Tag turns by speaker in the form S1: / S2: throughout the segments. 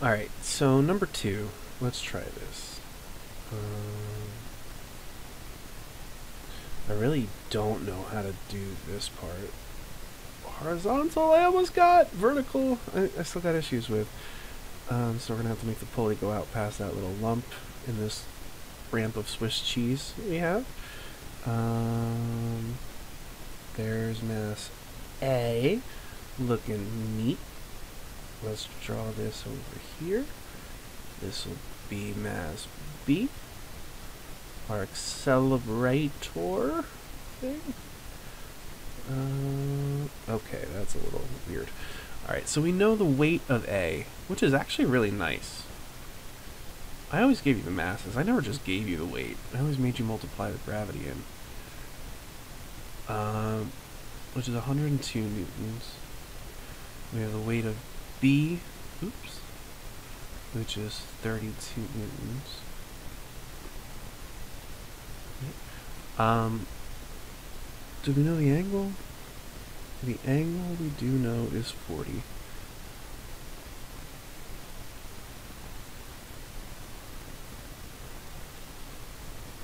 S1: Alright, so number 2. Let's try this. I really don't know how to do this part. Horizontal, I almost got. Vertical, I still got issues with. So we're going to have to make the pulley go out past that little lump in this ramp of Swiss cheese that we have. There's mass A, looking neat. Let's draw this over here. This will be mass B, our accelerator thing. Okay, that's a little weird. Alright, so we know the weight of A, which is actually really nice. I always gave you the masses. I never just gave you the weight. I always made you multiply the gravity in. Which is 102 newtons. We have the weight of B, oops, which is 32 newtons. Do we know the angle? The angle we do know is 40.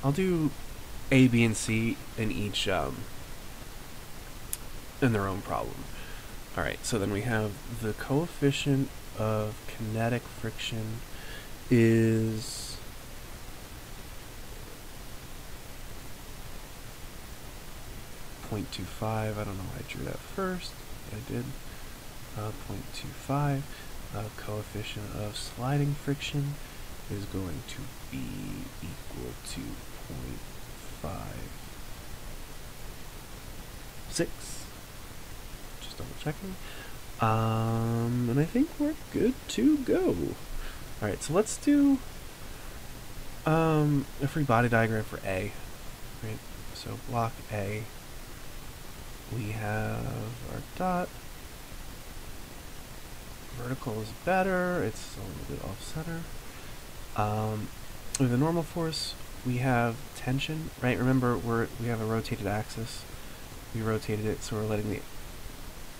S1: I'll do A, B, and C in each, in their own problem. Alright, so then we have the coefficient of kinetic friction is 0.25. I don't know why I drew that first. I did. 0.25. Coefficient of sliding friction is going to be equal to 0.56. Just double checking. And I think we're good to go. Alright, so let's do a free body diagram for A. Right? So block A. We have our dot. Vertical is better. It's a little bit off center. With the normal force, we have tension, right? Remember, we have a rotated axis. We rotated it, so we're letting the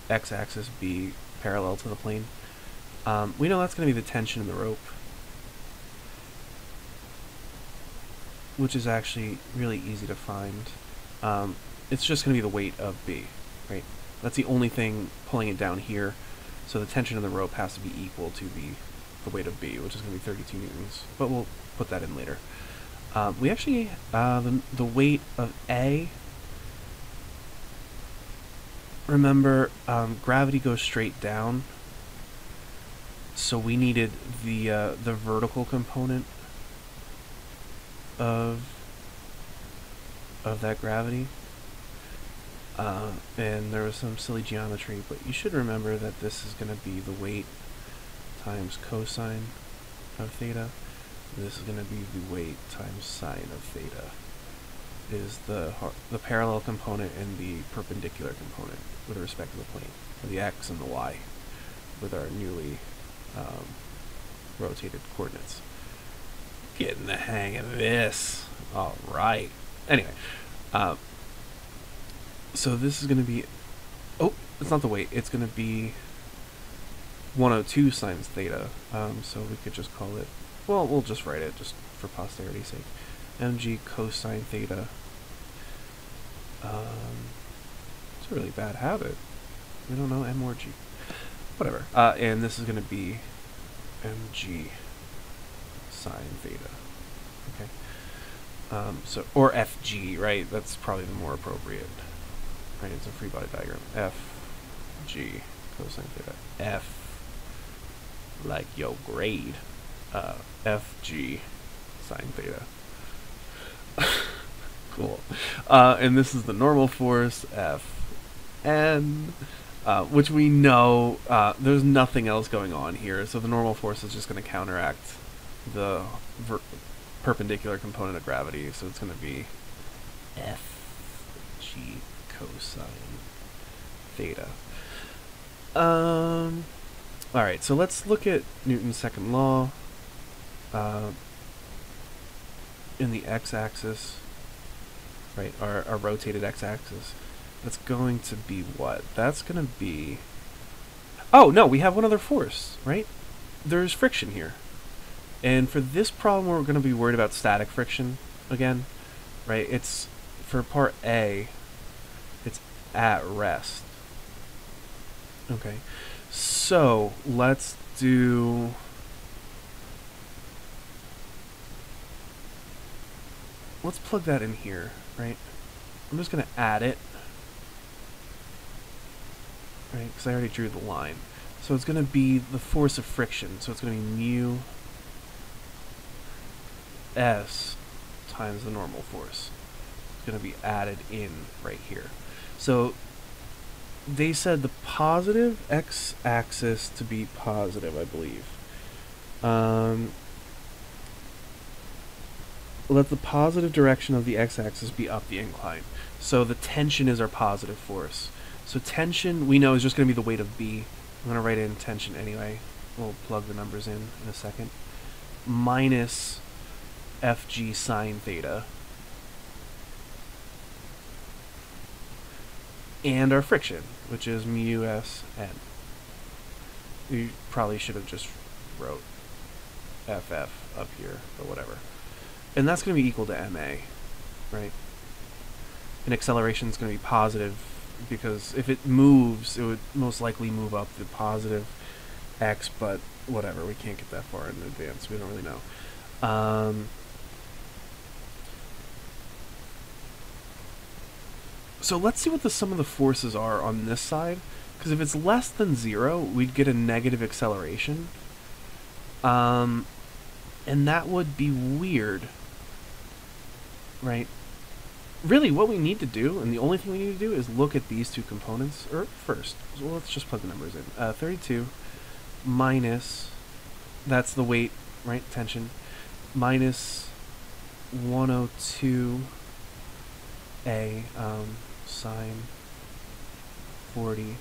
S1: x-axis be parallel to the plane. We know that's going to be the tension in the rope, which is actually really easy to find. It's just going to be the weight of B, right? That's the only thing pulling it down here. So the tension in the rope has to be equal to the weight of B, which is going to be 32 newtons. But we'll put that in later. We actually, the weight of A, remember, gravity goes straight down. So we needed the vertical component of that gravity. And there was some silly geometry, but you should remember that this is going to be the weight times cosine of theta. And this is going to be the weight times sine of theta. Is the parallel component and the perpendicular component with respect to the plane, or the x and the y, with our newly rotated coordinates. Getting the hang of this. All right. Anyway. So this is going to be, oh, it's not the weight, it's going to be 102 sine theta, so we could just call it, well, we'll just write it just for posterity's sake, mg cosine theta. It's a really bad habit. We don't know m or g. Whatever. And this is going to be mg sine theta. Okay. So, or fg, right? That's probably the more appropriate. Right, it's a free body diagram. F, G, cosine theta. F, like your grade. F, G, sine theta. Cool. And this is the normal force, F, N, which we know there's nothing else going on here. So the normal force is just going to counteract the perpendicular component of gravity. So it's going to be F, G, cosine theta. Alright, so let's look at Newton's second law in the x-axis, right, our rotated x-axis. That's going to be what? That's going to be... Oh, no, we have one other force, right? there's friction here. And for this problem, we're going to be worried about static friction again, right? It's, for part A, it's at rest. Okay, so let's do... let's plug that in here, right? I'm just going to add it, right? Because I already drew the line. So it's going to be the force of friction. So it's going to be mu s times the normal force. It's going to be added in right here. So they said the positive x-axis to be positive, I believe. Let the positive direction of the x-axis be up the incline. So the tension is our positive force. So tension, we know, is just going to be the weight of B. I'm going to write in tension anyway. We'll plug the numbers in a second. Minus Fg sine theta. And our friction, which is mu s n. We probably should have just wrote ff up here, but whatever. And that's going to be equal to ma, right? And acceleration is going to be positive, because if it moves, it would most likely move up the positive x, but whatever, we can't get that far in advance, we don't really know. So let's see what the sum of the forces are on this side, because if it's less than 0, we'd get a negative acceleration. And that would be weird, right? Really, what we need to do, and the only thing we need to do, is look at these two components, or first, well, let's just plug the numbers in. 32 minus, that's the weight, right, tension, minus 102a sine 40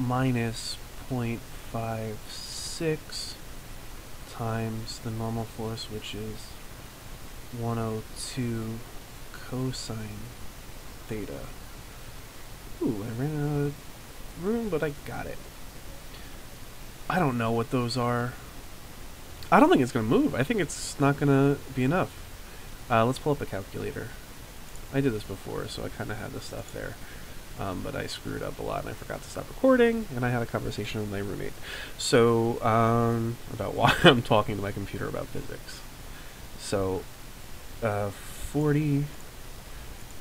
S1: minus 0.56 times the normal force, which is 102 cosine theta. Ooh, I ran out of room, but I got it. I don't know what those are. I don't think it's going to move. I think it's not going to be enough. Let's pull up a calculator. I did this before, so I kind of had the stuff there. But I screwed up a lot, and I forgot to stop recording, and I had a conversation with my roommate. So, about why I'm talking to my computer about physics. So, 40...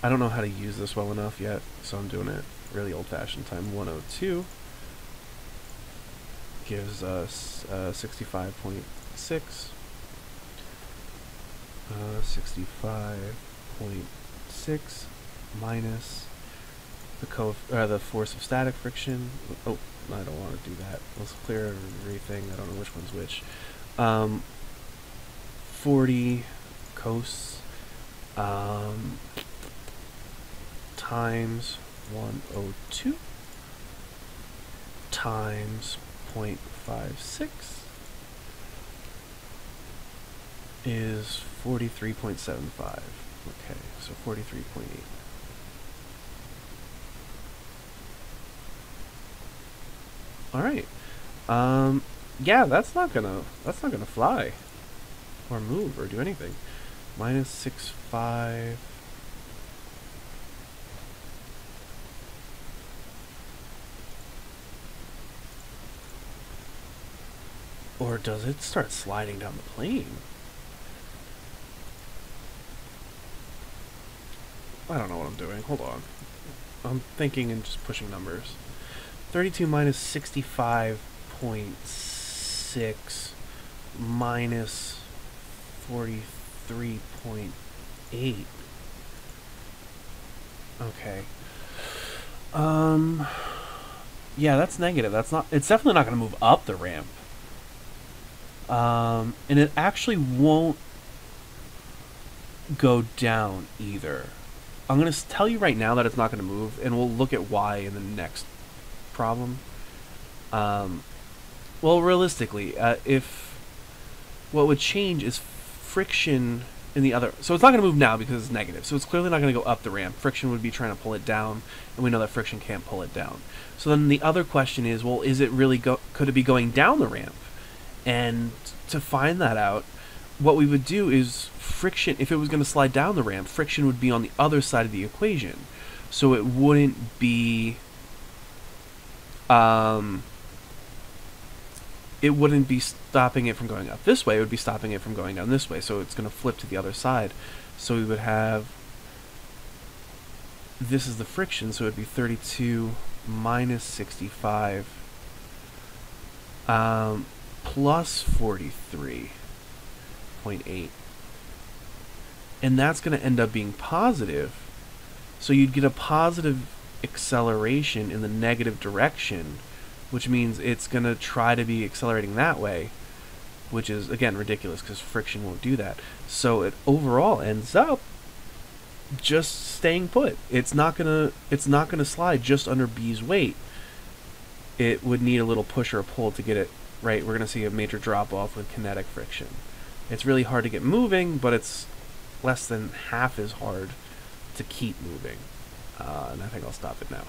S1: I don't know how to use this well enough yet, so I'm doing it really old-fashioned time. 102 gives us 65.6. 65.6 minus the force of static friction. Oh, I don't want to do that. Let's clear everything. I don't know which one's which. 40 cos times 102 times 0.56 is 43.75. Okay, so 43.8. All right. Yeah, that's not gonna fly or move or do anything. Minus 6.5. Or does it start sliding down the plane? I don't know what I'm doing. Hold on. I'm thinking and just pushing numbers. 32 minus 65.6 minus 43.8. Okay. Yeah, that's negative. That's not. It's definitely not going to move up the ramp. And it actually won't go down either. I'm going to tell you right now that it's not going to move, and we'll look at why in the next problem. Well, realistically, if what would change is friction in the other... So it's not going to move now because it's negative, so it's clearly not going to go up the ramp. Friction would be trying to pull it down, and we know that friction can't pull it down. So then the other question is, well, is it really could it be going down the ramp? And to find that out, what we would do is friction, if it was going to slide down the ramp, friction would be on the other side of the equation. So it wouldn't be stopping it from going up this way, it would be stopping it from going down this way. So it's going to flip to the other side. So we would have, this is the friction, so it would be 32 minus 65 plus 43.8. And that's going to end up being positive. So you'd get a positive acceleration in the negative direction, which means it's going to try to be accelerating that way, which is, again, ridiculous because friction won't do that. So it overall ends up just staying put. It's not gonna slide just under B's weight. It would need a little push or a pull to get it right. We're gonna see a major drop off with kinetic friction. It's really hard to get moving, but it's less than half as hard to keep moving. And I think I'll stop it now.